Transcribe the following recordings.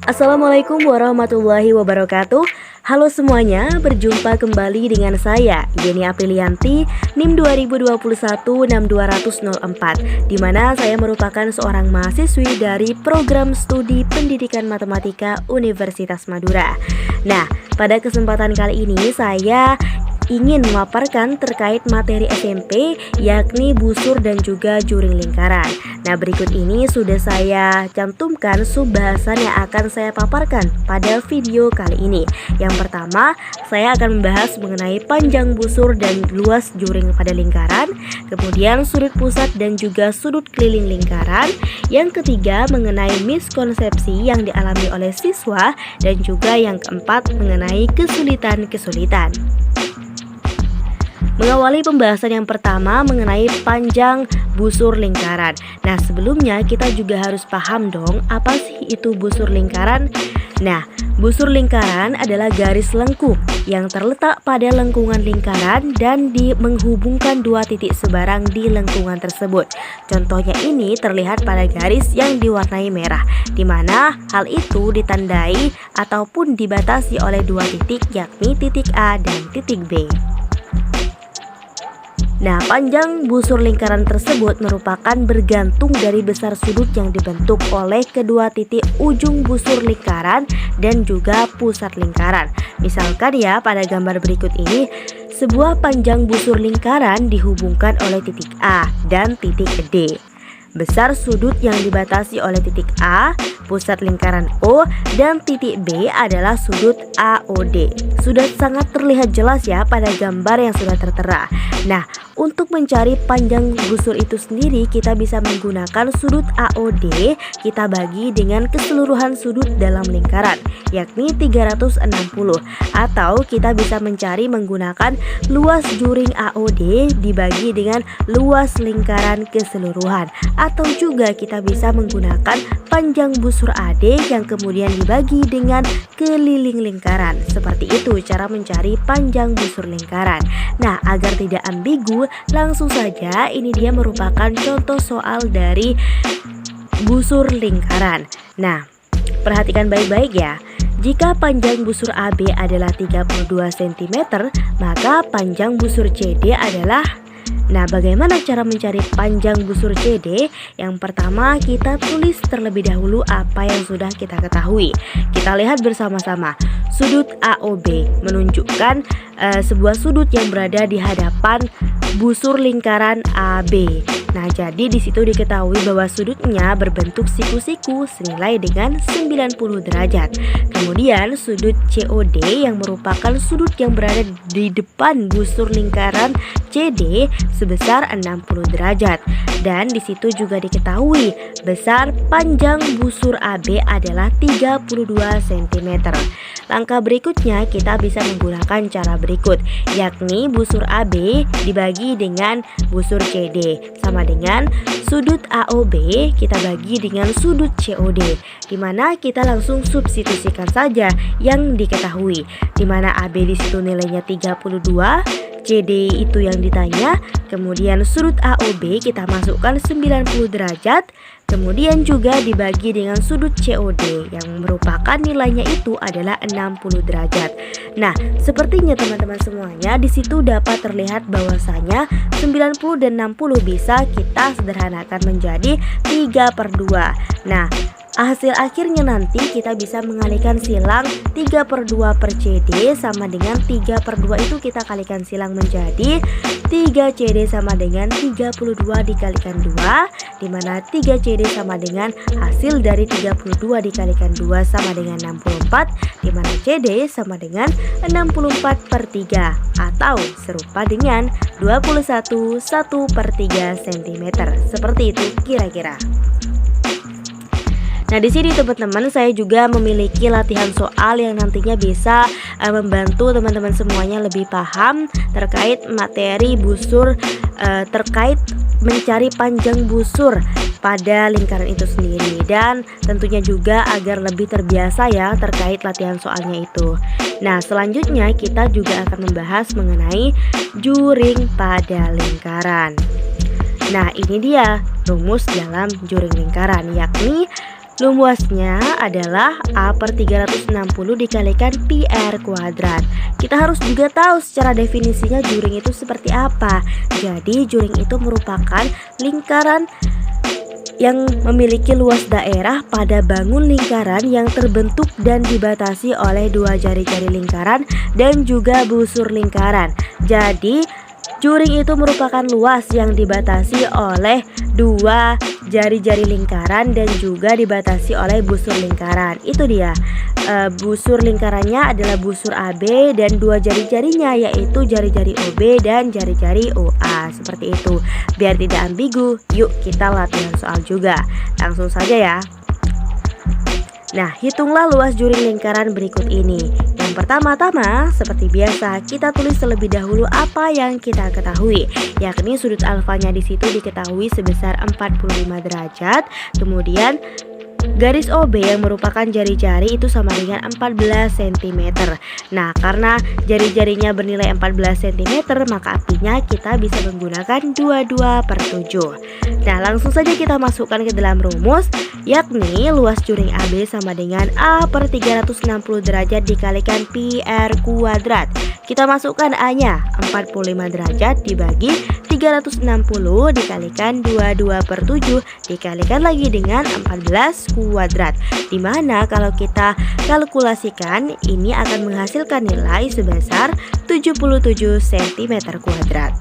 Assalamualaikum warahmatullahi wabarakatuh. Halo semuanya, berjumpa kembali dengan saya Yeni Aprilianti, NIM 2021-62004, di mana saya merupakan seorang mahasiswi dari program studi pendidikan matematika Universitas Madura. Nah, pada kesempatan kali ini saya ingin memaparkan terkait materi SMP, yakni busur dan juga juring lingkaran. Nah, berikut ini sudah saya cantumkan subbahasan yang akan saya paparkan pada video kali ini. Yang pertama, saya akan membahas mengenai panjang busur dan luas juring pada lingkaran, kemudian sudut pusat dan juga sudut keliling lingkaran. Yang ketiga, mengenai miskonsepsi yang dialami oleh siswa, dan juga yang keempat, mengenai kesulitan-kesulitan. Mengawali pembahasan yang pertama mengenai panjang busur lingkaran. Nah, sebelumnya kita juga harus paham dong, apa sih itu busur lingkaran? Nah, busur lingkaran adalah garis lengkung yang terletak pada lengkungan lingkaran dan menghubungkan dua titik sebarang di lengkungan tersebut. Contohnya ini terlihat pada garis yang diwarnai merah, di mana hal itu ditandai ataupun dibatasi oleh dua titik, yakni titik A dan titik B. Nah, panjang busur lingkaran tersebut merupakan bergantung dari besar sudut yang dibentuk oleh kedua titik ujung busur lingkaran dan juga pusat lingkaran. Misalkan ya, pada gambar berikut ini, sebuah panjang busur lingkaran dihubungkan oleh titik A dan titik D. Besar sudut yang dibatasi oleh titik A, pusat lingkaran O, dan titik B adalah sudut AOD. Sudah sangat terlihat jelas ya pada gambar yang sudah tertera. Nah, untuk mencari panjang busur itu sendiri, kita bisa menggunakan sudut AOD, kita bagi dengan keseluruhan sudut dalam lingkaran, yakni 360. Atau kita bisa mencari menggunakan luas juring AOD dibagi dengan luas lingkaran keseluruhan. Atau juga kita bisa menggunakan panjang busur AD yang kemudian dibagi dengan keliling lingkaran. Seperti itu cara mencari panjang busur lingkaran. Nah, agar tidak ambigu, langsung saja ini dia merupakan contoh soal dari busur lingkaran. Nah, perhatikan baik-baik ya. Jika panjang busur AB adalah 32 cm, maka panjang busur CD adalah... Nah, bagaimana cara mencari panjang busur CD? Yang pertama, kita tulis terlebih dahulu apa yang sudah kita ketahui. Kita lihat bersama-sama. Sudut AOB menunjukkan sebuah sudut yang berada di hadapan busur lingkaran AB. Nah, jadi di situ diketahui bahwa sudutnya berbentuk siku-siku senilai dengan 90 derajat. Kemudian sudut COD yang merupakan sudut yang berada di depan busur lingkaran CD sebesar 60 derajat. Dan di situ juga diketahui besar panjang busur AB adalah 32 cm. Langkah berikutnya kita bisa menggunakan cara berikut, yakni busur AB dibagi dengan busur CD sama dengan sudut AOB kita bagi dengan sudut COD, dimana kita langsung substitusikan saja yang diketahui, dimana AB di situ nilainya 32, CD itu yang ditanya, kemudian sudut AOB kita masukkan 90 derajat, kemudian juga dibagi dengan sudut COD yang merupakan nilainya itu adalah 60 derajat. Nah, sepertinya teman-teman semuanya di situ dapat terlihat bahwasanya 90 dan 60 bisa kita sederhanakan menjadi 3/2. Nah, hasil akhirnya nanti kita bisa mengalihkan silang 3/2 per CD sama dengan 3/2 itu kita kalikan silang menjadi 3 CD sama dengan 32 dikalikan 2, dimana 3 CD sama dengan hasil dari 32 dikalikan 2 sama dengan 64, dimana CD sama dengan 64/3 atau serupa dengan 21 1/3 cm. Seperti itu kira-kira. Nah, di sini teman-teman saya juga memiliki latihan soal yang nantinya bisa membantu teman-teman semuanya lebih paham terkait materi busur, terkait mencari panjang busur pada lingkaran itu sendiri, dan tentunya juga agar lebih terbiasa ya terkait latihan soalnya itu. Nah, selanjutnya kita juga akan membahas mengenai juring pada lingkaran. Nah, ini dia rumus dalam juring lingkaran, yakni Luasnya adalah A per 360 dikalikan pi r kuadrat. Kita harus juga tahu secara definisinya juring itu seperti apa. Jadi juring itu merupakan lingkaran yang memiliki luas daerah pada bangun lingkaran yang terbentuk dan dibatasi oleh dua jari-jari lingkaran dan juga busur lingkaran. Jadi juring itu merupakan luas yang dibatasi oleh dua jari-jari lingkaran dan juga dibatasi oleh busur lingkaran. Itu dia. Busur lingkarannya adalah busur AB dan dua jari-jarinya yaitu jari-jari OB dan jari-jari OA. Seperti itu. Biar tidak ambigu, yuk kita latihan soal juga. Langsung saja ya. Nah, hitunglah luas juring lingkaran berikut ini. Yang pertama-tama, seperti biasa, kita tulis terlebih dahulu apa yang kita ketahui, yakni sudut alfanya di situ diketahui sebesar 45 derajat. Kemudian garis OB yang merupakan jari-jari itu sama dengan 14 cm. Nah, karena jari-jarinya bernilai 14 cm, maka artinya kita bisa menggunakan 22/7. Nah, langsung saja kita masukkan ke dalam rumus, yakni luas juring AB sama dengan A per 360 derajat dikalikan pi r kuadrat. Kita masukkan A-nya, 45 derajat dibagi 360 dikalikan 22/7 dikalikan lagi dengan 14 kuadrat. Dimana kalau kita kalkulasikan ini akan menghasilkan nilai sebesar 77 cm kuadrat.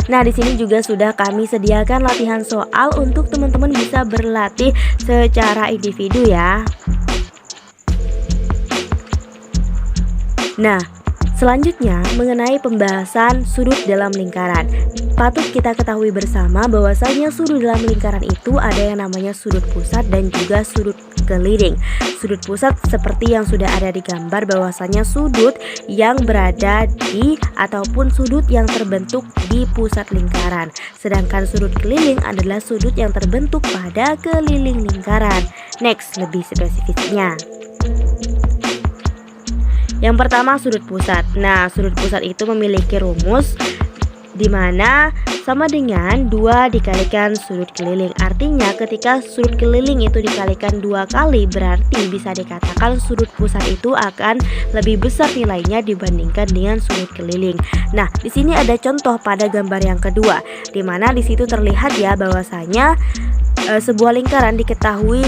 Nah, di sini juga sudah kami sediakan latihan soal untuk teman-teman bisa berlatih secara individu ya. Nah, selanjutnya mengenai pembahasan sudut dalam lingkaran. Patut kita ketahui bersama bahwasanya sudut dalam lingkaran itu ada yang namanya sudut pusat dan juga sudut keliling. Sudut pusat seperti yang sudah ada di gambar, bahwasanya sudut yang berada di ataupun sudut yang terbentuk di pusat lingkaran. Sedangkan sudut keliling adalah sudut yang terbentuk pada keliling lingkaran. Next, lebih spesifiknya. Yang pertama sudut pusat. Nah, sudut pusat itu memiliki rumus di mana sama dengan 2 dikalikan sudut keliling. Artinya ketika sudut keliling itu dikalikan 2 kali, berarti bisa dikatakan sudut pusat itu akan lebih besar nilainya dibandingkan dengan sudut keliling. Nah, di sini ada contoh pada gambar yang kedua, di mana di situ terlihat ya bahwasanya sebuah lingkaran diketahui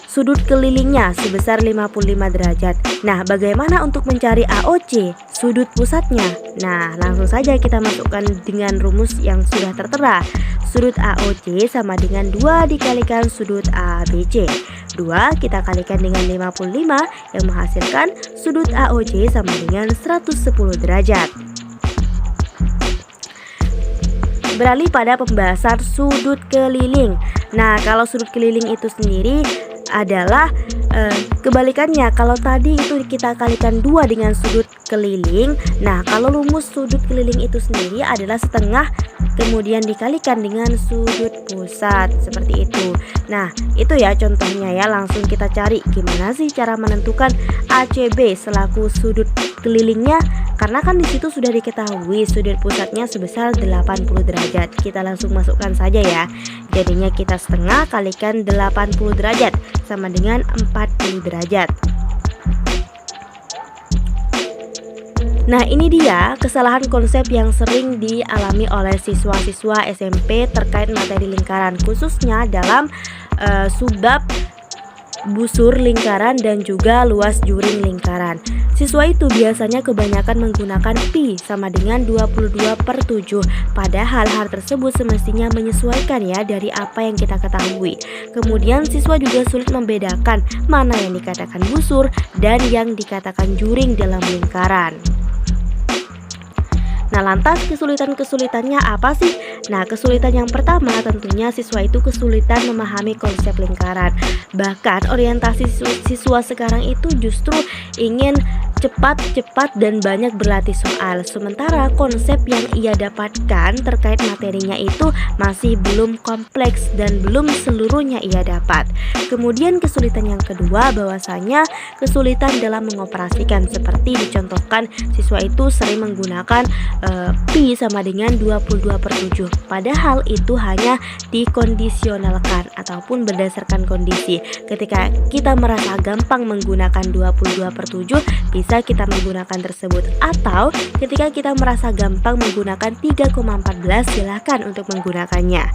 sudut kelilingnya sebesar 55 derajat. Nah, bagaimana untuk mencari AOC, sudut pusatnya? Nah, langsung saja kita masukkan dengan rumus yang sudah tertera. Sudut AOC sama dengan 2 dikalikan sudut ABC. 2 kita kalikan dengan 55 yang menghasilkan sudut AOC sama dengan 110 derajat. Beralih pada pembahasan sudut keliling. Nah, kalau sudut keliling itu sendiri adalah kebalikannya. Kalau tadi itu kita kalikan 2 dengan sudut keliling, nah kalau rumus sudut keliling itu sendiri adalah setengah kemudian dikalikan dengan sudut pusat, seperti itu. Nah, itu ya contohnya ya. Langsung kita cari gimana sih cara menentukan ACB selaku sudut kelilingnya, karena kan di situ sudah diketahui sudut pusatnya sebesar 80 derajat. Kita langsung masukkan saja ya. Jadinya kita setengah kalikan 80 derajat sama dengan 40 derajat. Nah, ini dia kesalahan konsep yang sering dialami oleh siswa-siswa SMP terkait materi lingkaran, khususnya dalam subbab busur lingkaran dan juga luas juring lingkaran. Siswa itu biasanya kebanyakan menggunakan pi sama dengan 22/7, padahal hal tersebut semestinya menyesuaikan ya dari apa yang kita ketahui. Kemudian siswa juga sulit membedakan mana yang dikatakan busur dan yang dikatakan juring dalam lingkaran. Nah, lantas kesulitan-kesulitannya apa sih? Nah, kesulitan yang pertama tentunya siswa itu kesulitan memahami konsep lingkaran. Bahkan orientasi siswa sekarang itu justru ingin cepat, dan banyak berlatih soal. Sementara konsep yang ia dapatkan terkait materinya itu masih belum kompleks dan belum seluruhnya ia dapat. Kemudian kesulitan yang kedua bahwasanya kesulitan dalam mengoperasikan, seperti dicontohkan siswa itu sering menggunakan pi sama dengan 22/7. Padahal itu hanya dikondisionalkan ataupun berdasarkan kondisi. Ketika kita merasa gampang menggunakan 22/7, bisa kita menggunakan tersebut, atau ketika kita merasa gampang menggunakan 3,14, silahkan untuk menggunakannya.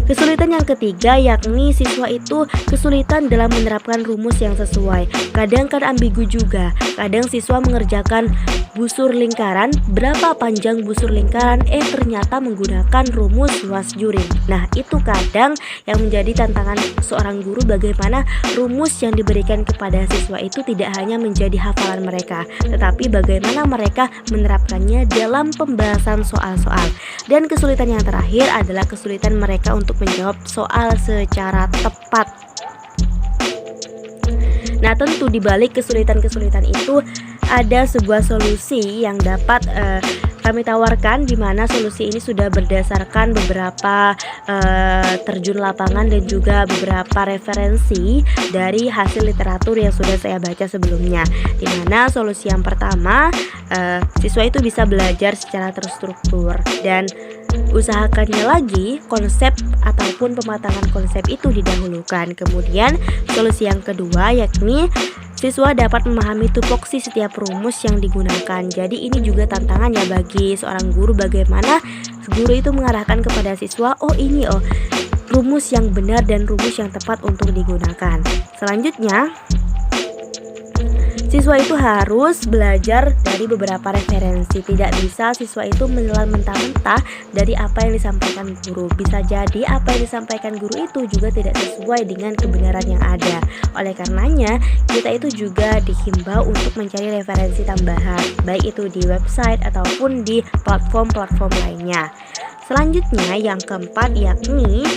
Kesulitan yang ketiga yakni siswa itu kesulitan dalam menerapkan rumus yang sesuai. Kadang kan ambigu juga. Kadang siswa mengerjakan busur lingkaran, berapa panjang busur lingkaran, ternyata menggunakan rumus Wasjurin. Nah, itu kadang yang menjadi tantangan seorang guru, bagaimana rumus yang diberikan kepada siswa itu tidak hanya menjadi hafalan mereka, tetapi bagaimana mereka menerapkannya dalam pembahasan soal-soal. Dan kesulitan yang terakhir adalah kesulitan mereka untuk menjawab soal secara tepat. Nah, tentu di balik kesulitan-kesulitan itu ada sebuah solusi yang dapat kami tawarkan, di mana solusi ini sudah berdasarkan beberapa terjun lapangan dan juga beberapa referensi dari hasil literatur yang sudah saya baca sebelumnya. Di mana solusi yang pertama, siswa itu bisa belajar secara terstruktur dan usahakannya lagi konsep ataupun pematangan konsep itu didahulukan. Kemudian solusi yang kedua yakni siswa dapat memahami tupoksi setiap rumus yang digunakan. Jadi ini juga tantangannya bagi seorang guru, bagaimana guru itu mengarahkan kepada siswa, ini rumus yang benar dan rumus yang tepat untuk digunakan. Selanjutnya, siswa itu harus belajar dari beberapa referensi. Tidak bisa siswa itu menelan mentah-mentah dari apa yang disampaikan guru. Bisa jadi apa yang disampaikan guru itu juga tidak sesuai dengan kebenaran yang ada. Oleh karenanya, kita itu juga dihimbau untuk mencari referensi tambahan, baik itu di website ataupun di platform-platform lainnya. Selanjutnya, yang keempat yakni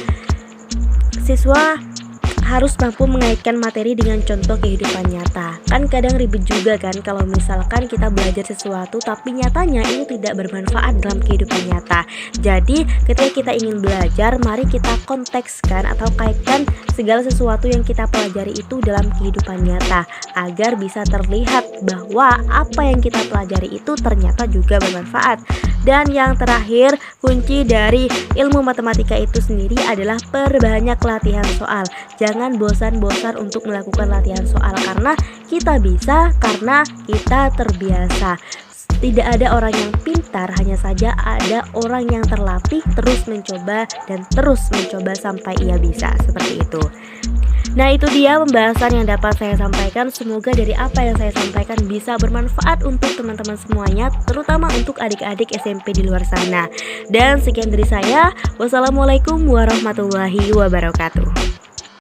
siswa harus mampu mengaitkan materi dengan contoh kehidupan nyata. Kan kadang ribet juga kan kalau misalkan kita belajar sesuatu tapi nyatanya ini tidak bermanfaat dalam kehidupan nyata. Jadi ketika kita ingin belajar, mari kita kontekskan atau kaitkan segala sesuatu yang kita pelajari itu dalam kehidupan nyata, agar bisa terlihat bahwa apa yang kita pelajari itu ternyata juga bermanfaat. Dan yang terakhir, kunci dari ilmu matematika itu sendiri adalah perbanyak latihan soal. Jangan bosan-bosan untuk melakukan latihan soal, karena kita bisa, karena kita terbiasa. Tidak ada orang yang pintar, hanya saja ada orang yang terlatih terus mencoba dan terus mencoba sampai ia bisa, seperti itu. Nah, itu dia pembahasan yang dapat saya sampaikan. Semoga dari apa yang saya sampaikan bisa bermanfaat untuk teman-teman semuanya, terutama untuk adik-adik SMP di luar sana. Dan sekian dari saya. Wassalamualaikum warahmatullahi wabarakatuh.